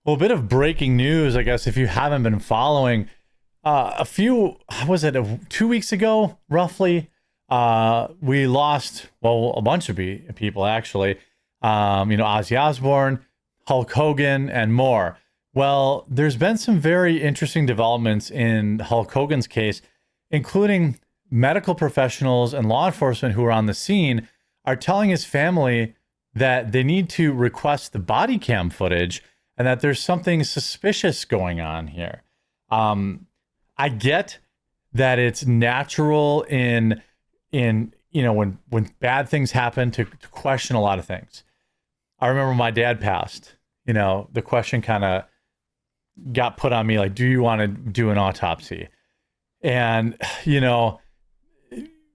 Well, a bit of breaking news, I guess, if you haven't been following. Was it 2 weeks ago, roughly? We lost, well, a bunch of people, actually. Ozzy Osbourne, Hulk Hogan, and more. Well, there's been some very interesting developments in Hulk Hogan's case, including medical professionals and law enforcement who are on the scene are telling his family that they need to request the body cam footage and that there's something suspicious going on here. I get that it's natural in when bad things happen to question a lot of things. I remember my dad passed. The question kind of got put on me, like, do you want to do an autopsy? And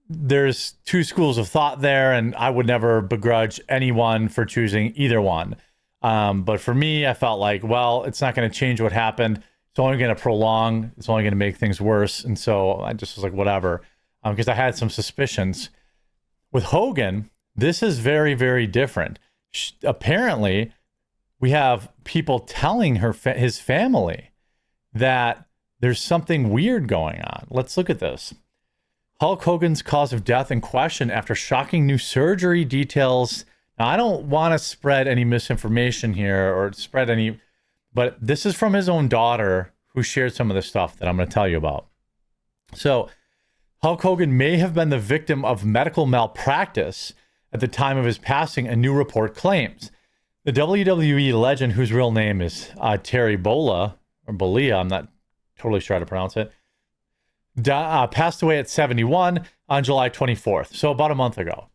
there's two schools of thought there, and I would never begrudge anyone for choosing either one. But for me, I felt like, well, it's not going to change what happened. It's only going to prolong. It's only going to make things worse. And so I just was like, whatever, because I had some suspicions. With Hogan, this is very, very different. Apparently, we have people telling his family that there's something weird going on. Let's look at this. Hulk Hogan's cause of death in question after shocking new surgery details. Now, I don't want to spread any misinformation here but this is from his own daughter who shared some of the stuff that I'm going to tell you about. So, Hulk Hogan may have been the victim of medical malpractice at the time of his passing, a new report claims. The WWE legend, whose real name is Terry Bolla, or Bollea, I'm not totally sure how to pronounce it, passed away at 71 on July 24th, so about a month ago.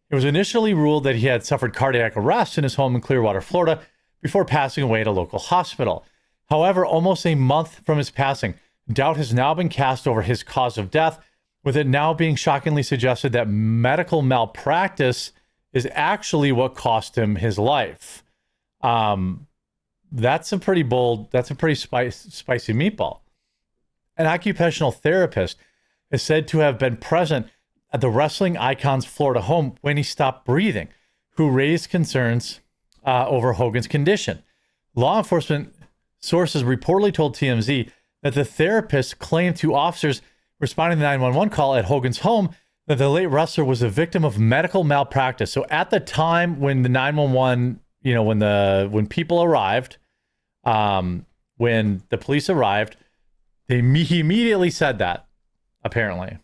It was initially ruled that he had suffered cardiac arrest in his home in Clearwater, Florida, before passing away at a local hospital. However, almost a month from his passing, doubt has now been cast over his cause of death, with it now being shockingly suggested that medical malpractice is actually what cost him his life. That's a pretty spicy meatball. An occupational therapist is said to have been present at the wrestling icon's Florida home when he stopped breathing, who raised concerns over Hogan's condition. Law enforcement sources reportedly told TMZ that the therapist claimed to officers responding to the 911 call at Hogan's home that the late wrestler was a victim of medical malpractice. So at the time when the 911, when people arrived, when the police arrived, he immediately said that, apparently.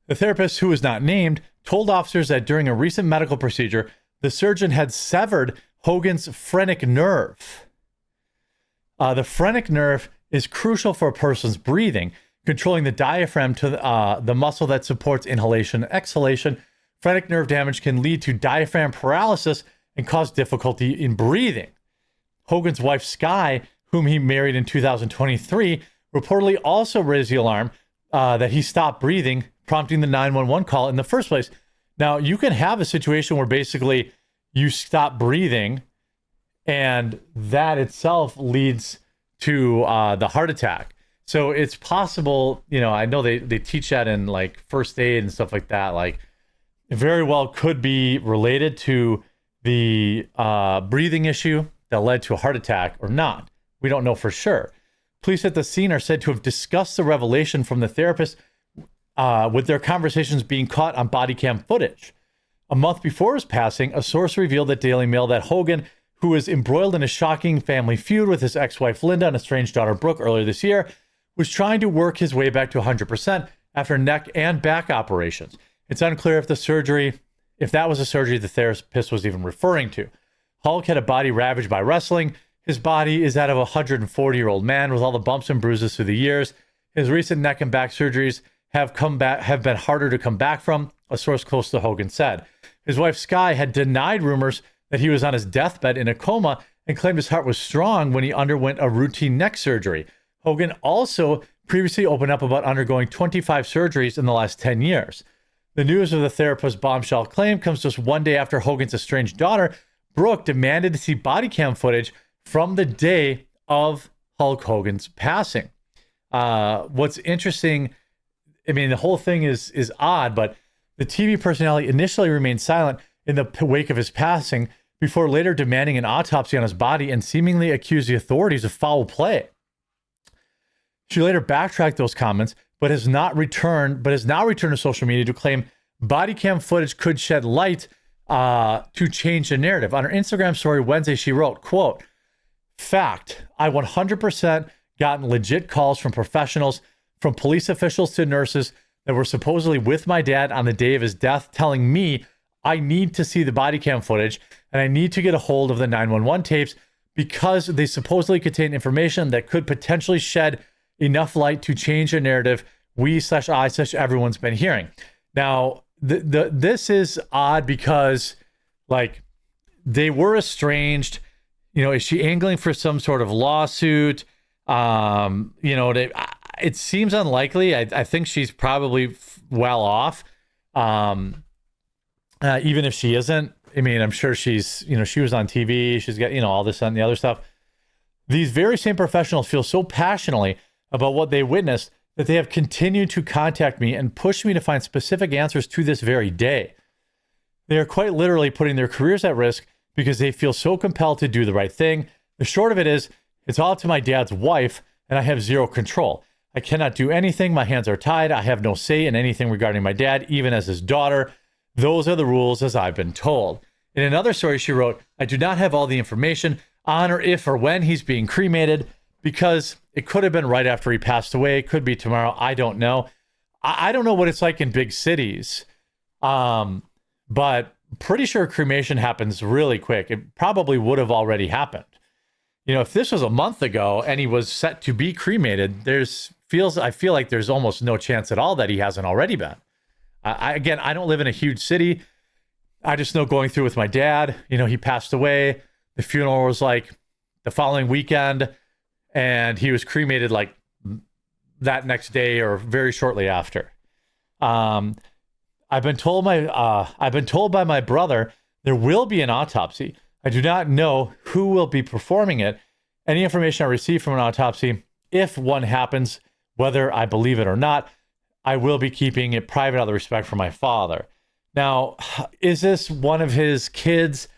The therapist, who was not named, told officers that during a recent medical procedure, the surgeon had severed Hogan's phrenic nerve. The phrenic nerve is crucial for a person's breathing, controlling the diaphragm to the muscle that supports inhalation and exhalation. Phrenic nerve damage can lead to diaphragm paralysis and cause difficulty in breathing. Hogan's wife, Sky, whom he married in 2023, reportedly also raised the alarm that he stopped breathing, prompting the 911 call in the first place. Now, you can have a situation where basically you stop breathing and that itself leads to the heart attack. So it's possible, I know they teach that in like first aid and stuff like that. Like, it very well could be related to the breathing issue that led to a heart attack or not. We don't know for sure. Police at the scene are said to have discussed the revelation from the therapist with their conversations being caught on body cam footage. A month before his passing, a source revealed at Daily Mail that Hogan, who was embroiled in a shocking family feud with his ex-wife Linda and estranged daughter Brooke earlier this year, was trying to work his way back to 100% after neck and back operations. It's unclear if that was a surgery the therapist was even referring to. Hulk had a body ravaged by wrestling. His body is that of a 140-year-old man with all the bumps and bruises through the years. His recent neck and back surgeries have been harder to come back from, a source close to Hogan said. His wife Sky had denied rumors that he was on his deathbed in a coma and claimed his heart was strong when he underwent a routine neck surgery. Hogan also previously opened up about undergoing 25 surgeries in the last 10 years. The news of the therapist's bombshell claim comes just one day after Hogan's estranged daughter, Brooke, demanded to see body cam footage from the day of Hulk Hogan's passing. What's interesting, the whole thing is odd, but the TV personality initially remained silent in the wake of his passing, before later demanding an autopsy on his body and seemingly accused the authorities of foul play. She later backtracked those comments, but has now returned to social media to claim body cam footage could shed light to change the narrative. On her Instagram story Wednesday, she wrote, quote, "Fact, I 100% gotten legit calls from professionals, from police officials to nurses that were supposedly with my dad on the day of his death, telling me I need to see the body cam footage and I need to get a hold of the 911 tapes because they supposedly contain information that could potentially shed enough light to change the narrative everyone's been hearing." Now, this is odd because, like, they were estranged. You know, is she angling for some sort of lawsuit? It seems unlikely. I think she's probably well off. Even if she isn't, I mean, I'm sure she's, she was on TV. She's got, all this and the other stuff. These very same professionals feel so passionately about what they witnessed that they have continued to contact me and push me to find specific answers to this very day. They are quite literally putting their careers at risk because they feel so compelled to do the right thing. The short of it is, it's all up to my dad's wife, and I have zero control. I cannot do anything. My hands are tied. I have no say in anything regarding my dad, even as his daughter. Those are the rules as I've been told. In another story, she wrote, "I do not have all the information on or if or when he's being cremated because it could have been right after he passed away. It could be tomorrow. I don't know. I don't know what it's like in big cities, but pretty sure cremation happens really quick. It probably would have already happened. If this was a month ago and he was set to be cremated, I feel like there's almost no chance at all that he hasn't already been. I don't live in a huge city. I just know going through with my dad, he passed away. The funeral was like the following weekend, and he was cremated like that next day or very shortly after. I've been told by my brother there will be an autopsy. I do not know who will be performing it. Any information I receive from an autopsy, if one happens, whether I believe it or not, I will be keeping it private out of respect for my father." Now, is this one of his kids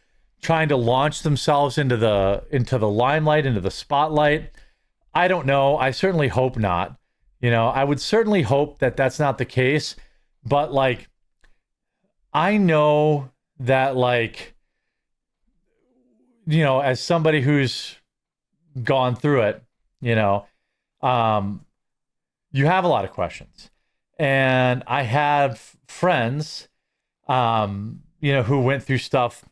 trying to launch themselves into the limelight, into the spotlight? I don't know. I certainly hope not. I would certainly hope that that's not the case. But I know that as somebody who's gone through it, you have a lot of questions. And I have friends, who went through stuff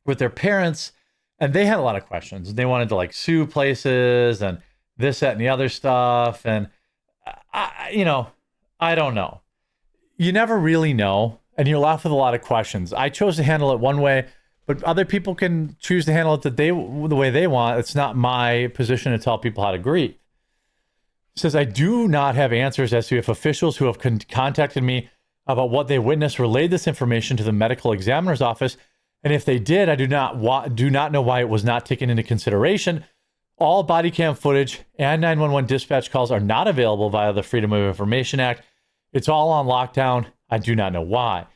with their parents, and they had a lot of questions. They wanted to sue places and this, that, and the other stuff. And I don't know. You never really know, and you're left with a lot of questions. I chose to handle it one way, but other people can choose to handle it the way they want. It's not my position to tell people how to grieve. It says, "I do not have answers as to if officials who have contacted me about what they witnessed relayed this information to the medical examiner's office. And if they did, I do not know why it was not taken into consideration. All body cam footage and 911 dispatch calls are not available via the Freedom of Information Act. It's all on lockdown. I do not know why.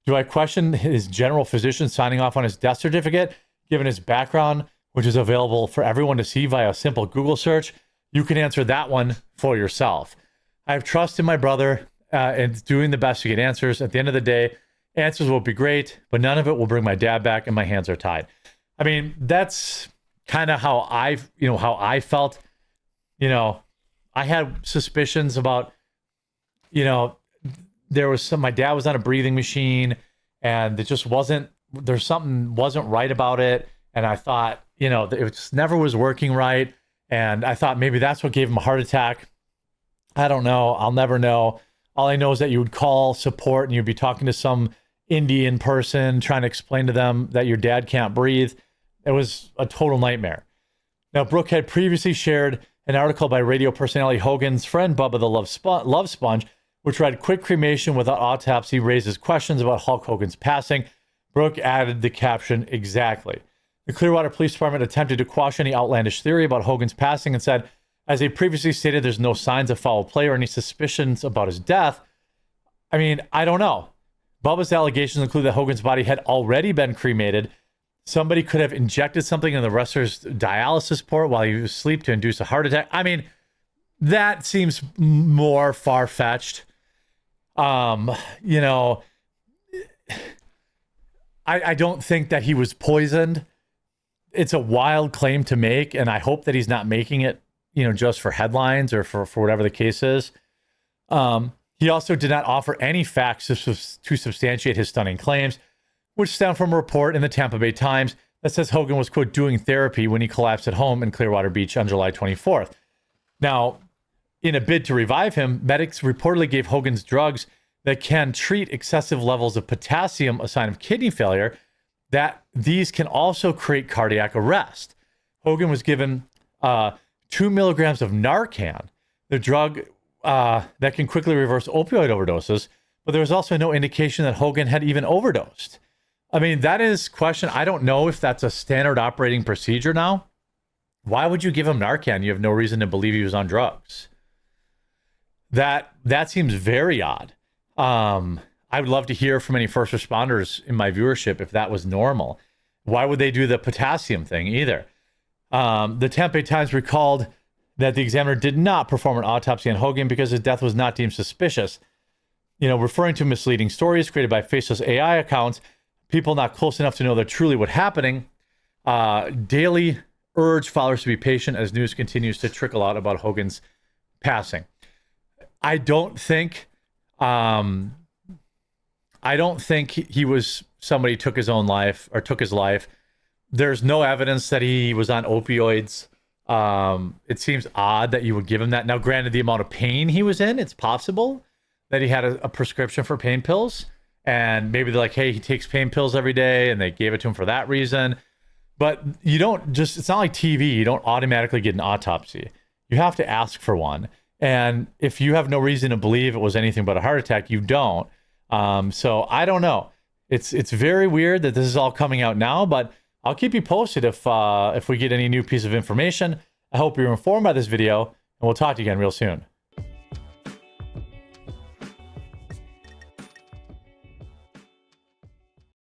Do I question his general physician signing off on his death certificate, given his background, which is available for everyone to see via a simple Google search? You can answer that one for yourself. I have trust in my brother and doing the best to get answers. At the end of the day, answers will be great, but none of it will bring my dad back, and my hands are tied." I mean, that's kind of how I felt. I had suspicions about, my dad was on a breathing machine, and something wasn't right about it. And I thought, it just never was working right. And I thought maybe that's what gave him a heart attack. I don't know. I'll never know. All I know is that you would call support and you'd be talking to some Indian person trying to explain to them that your dad can't breathe. It was a total nightmare. Now, Brooke had previously shared an article by radio personality Hogan's friend Bubba the Love Sponge, which read, "Quick cremation without autopsy raises questions about Hulk Hogan's passing." Brooke added the caption, "Exactly." The Clearwater Police Department attempted to quash any outlandish theory about Hogan's passing and said, "As they previously stated, there's no signs of foul play or any suspicions about his death." I mean, I don't know. Bubba's allegations include that Hogan's body had already been cremated, somebody could have injected something in the wrestler's dialysis port while he was asleep to induce a heart attack. I mean, that seems more far-fetched. You know, I don't think that he was poisoned. It's a wild claim to make, and I hope that he's not making it, you know, just for headlines or for whatever the case is. He also did not offer any facts to substantiate his stunning claims, which stem from a report in the Tampa Bay Times that says Hogan was, quote, doing therapy when he collapsed at home in Clearwater Beach on July 24th. Now, in a bid to revive him, medics reportedly gave Hogan's drugs that can treat excessive levels of potassium, a sign of kidney failure, that these can also create cardiac arrest. Hogan was given 2 milligrams of Narcan, the drug that can quickly reverse opioid overdoses, but there was also no indication that Hogan had even overdosed. I mean, that is question. I don't know if that's a standard operating procedure now. Why would you give him Narcan? You have no reason to believe he was on drugs. That seems very odd. I would love to hear from any first responders in my viewership if that was normal. Why would they do the potassium thing either? The Tampa Bay Times recalled that the examiner did not perform an autopsy on Hogan because his death was not deemed suspicious. You know, referring to misleading stories created by faceless AI accounts, people not close enough to know that truly what's happening. Daily urge followers to be patient as news continues to trickle out about Hogan's passing. I don't think he was somebody took his own life or took his life. There's no evidence that he was on opioids. It seems odd that you would give him that. Now, granted, the amount of pain he was in, it's possible that he had a prescription for pain pills. And maybe they're like, hey, he takes pain pills every day, and they gave it to him for that reason. But you don't just, it's not like TV. You don't automatically get an autopsy. You have to ask for one. And if you have no reason to believe it was anything but a heart attack, you don't. So I don't know. It's very weird that this is all coming out now, but I'll keep you posted if we get any new piece of information. I hope you're informed by this video, and we'll talk to you again real soon.